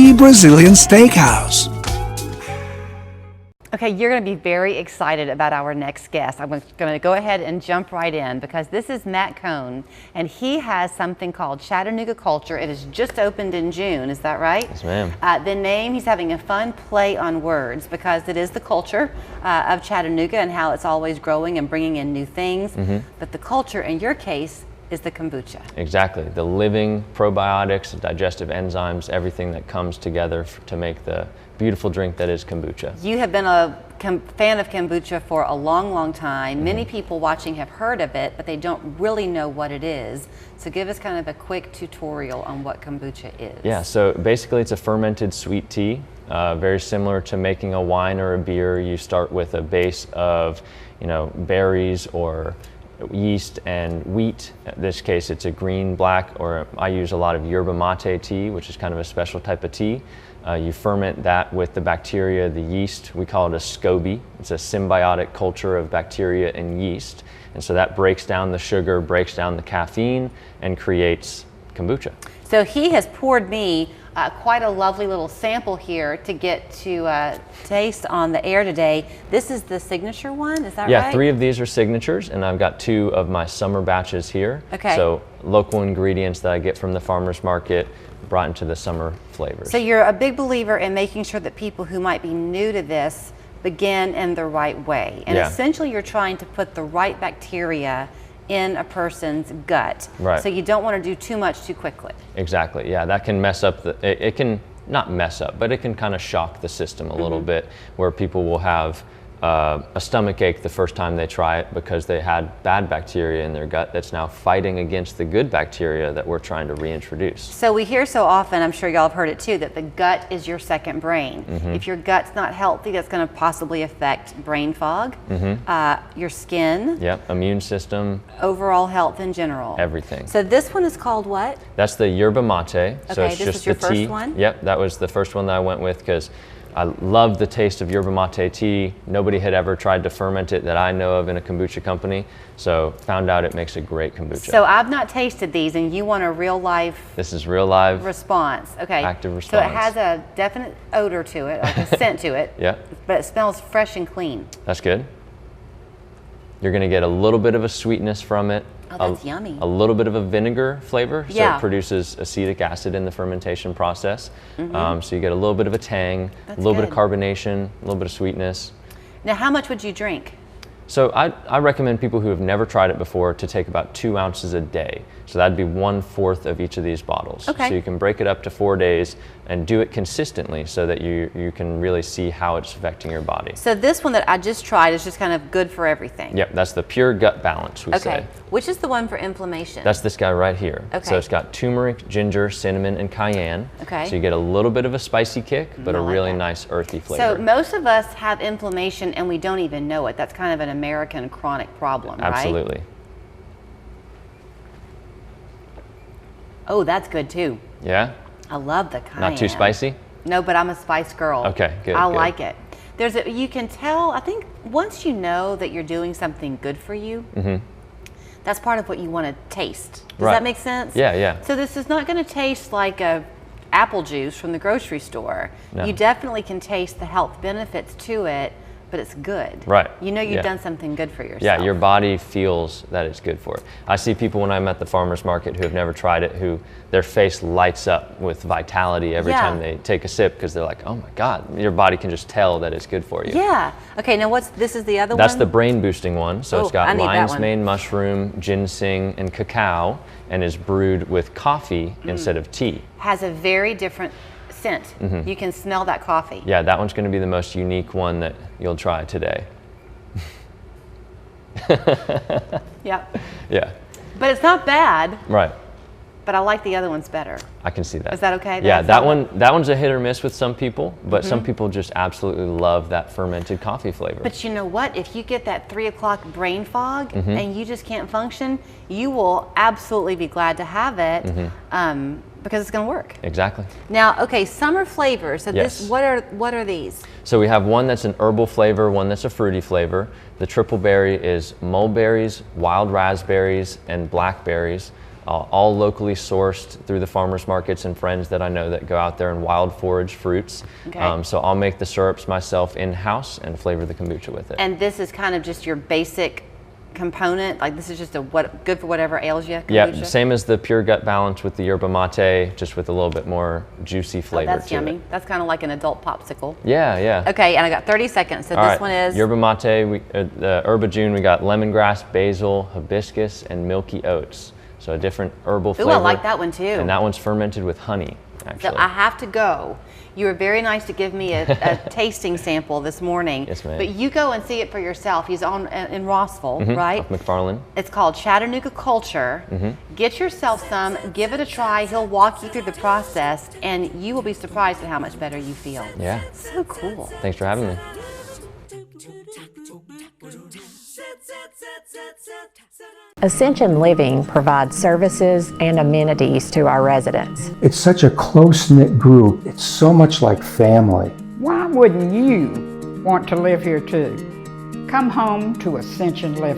the Brazilian Steakhouse. Okay, you're going to be very excited about our next guest. I'm going to go ahead and jump right in because this is Matt Cohn, and he has something called Chattanooga Culture. It has just opened in June, is that right? Yes, ma'am. The name, he's having a fun play on words because it is the culture of Chattanooga and how it's always growing and bringing in new things. But the culture, in your case, is the kombucha. Exactly. The living probiotics, digestive enzymes, everything that comes together to make the beautiful drink that is kombucha. You have been a fan of kombucha for a long, long time. Many people watching have heard of it, but they don't really know what it is. So give us kind of a quick tutorial on what kombucha is. Yeah, so basically it's a fermented sweet tea, very similar to making a wine or a beer. You start with a base of, berries or yeast and wheat. In this case, it's a green, black, or I use a lot of yerba mate tea, which is kind of a special type of tea. You ferment that with the bacteria, the yeast. We call it a SCOBY. It's a symbiotic culture of bacteria and yeast. And so that breaks down the sugar, breaks down the caffeine, and creates kombucha. So he has poured me quite a lovely little sample here to get to taste on the air today. This is the signature one, is that right? Yeah, 3 of these are signatures, and I've got 2 of my summer batches here. Okay. So local ingredients that I get from the farmer's market brought into the summer flavors. So you're a big believer in making sure that people who might be new to this begin in the right way. And essentially you're trying to put the right bacteria in a person's gut. Right. So you don't want to do too much too quickly. Exactly, yeah, that can mess up it can not mess up, but it can kind of shock the system a little bit, where people will have a stomach ache the first time they try it because they had bad bacteria in their gut that's now fighting against the good bacteria that we're trying to reintroduce. So we hear so often, I'm sure y'all have heard it too, that the gut is your second brain. If your gut's not healthy, that's going to possibly affect brain fog, your skin, immune system, overall health in general. everything. So this one is called what? That's the yerba mate. So it's this just was your the tea. first one? Yep, that was the first one that I went with because I love the taste of yerba mate tea. Nobody had ever tried to ferment it that I know of in a kombucha company, so found out it makes a great kombucha. So I've not tasted these, and you want a real life This is real live response. Okay. active response. So it has a definite odor to it, like a scent to it. Yeah. But it smells fresh and clean. That's good. You're going to get a little bit of a sweetness from it. Oh, that's yummy. A little bit of a vinegar flavor, so Yeah. it produces acetic acid in the fermentation process. So you get a little bit of a tang, That's a little bit good. of carbonation, a little bit of sweetness. Now, how much would you drink? So I recommend people who have never tried it before to take about 2 ounces a day. So that'd be 1/4 of each of these bottles. Okay. So you can break it up to 4 days and do it consistently so that you can really see how it's affecting your body. So this one that I just tried is just kind of good for everything. Yep, that's the pure gut balance, we say. Which is the one for inflammation? That's this guy right here. Okay. So it's got turmeric, ginger, cinnamon, and cayenne. Okay. So you get a little bit of a spicy kick, but I a like really that. nice earthy flavor. So most of us have inflammation and we don't even know it. That's kind of an American chronic problem, right? Absolutely. Oh, that's good too. Yeah? I love the cayenne. Not too spicy? No, but I'm a spice girl. Okay, good, I good. like it. You can tell, I think once you know that you're doing something good for you, that's part of what you want to taste. Does Right. that make sense? Yeah, yeah. So this is not going to taste like a apple juice from the grocery store. No. You definitely can taste the health benefits to it, but it's good. Right. You know you've Yeah. done something good for yourself. Yeah, your body feels that it's good for it. I see people when I'm at the farmer's market who have never tried it, who their face lights up with vitality every Yeah. time they take a sip because they're like, oh my God, your body can just tell that it's good for you. Yeah. Okay, now this is the other That's one? the brain boosting one. So it's I got need that lion's one. mane mushroom, ginseng, and cacao, and is brewed with coffee instead of tea. Has a very different scent. You can smell that coffee. Yeah, that one's going to be the most unique one that you'll try today. Yeah. Yeah, But it's not bad, right. but I like the other ones better. I can see that. Is that okay? Yeah, That's that one's a hit or miss with some people, but some people just absolutely love that fermented coffee flavor. But you know what? If you get that 3 o'clock brain fog and you just can't function, you will absolutely be glad to have it because it's going to work. Exactly. Now, okay, summer flavors. So Yes. what are these? So we have one that's an herbal flavor, one that's a fruity flavor. The triple berry is mulberries, wild raspberries, and blackberries. all locally sourced through the farmers markets and friends that I know that go out there and wild forage fruits. Okay. So I'll make the syrups myself in-house and flavor the kombucha with it. And this is kind of just your basic component, like this is just good for whatever ails you? Yeah, kombucha? same as the Pure Gut Balance with the yerba mate, just with a little bit more juicy flavor That's to yummy. it. That's kind of like an adult popsicle. Yeah, yeah. Okay, and I got 30 seconds, so All this right, one is? yerba mate, the herba June, we got lemongrass, basil, hibiscus, and milky oats. So a different herbal flavor. Ooh, I like that one too. And that one's fermented with honey, actually. So I have to go. You were very nice to give me a tasting sample this morning. Yes, ma'am. But you go and see it for yourself. He's in Rossville, right? Off McFarland. It's called Chattanooga Culture. Get yourself some, give it a try. He'll walk you through the process, and you will be surprised at how much better you feel. Yeah. So cool. Thanks for having me. Ascension Living provides services and amenities to our residents. It's such a close-knit group. It's so much like family. Why wouldn't you want to live here too? Come home to Ascension Living.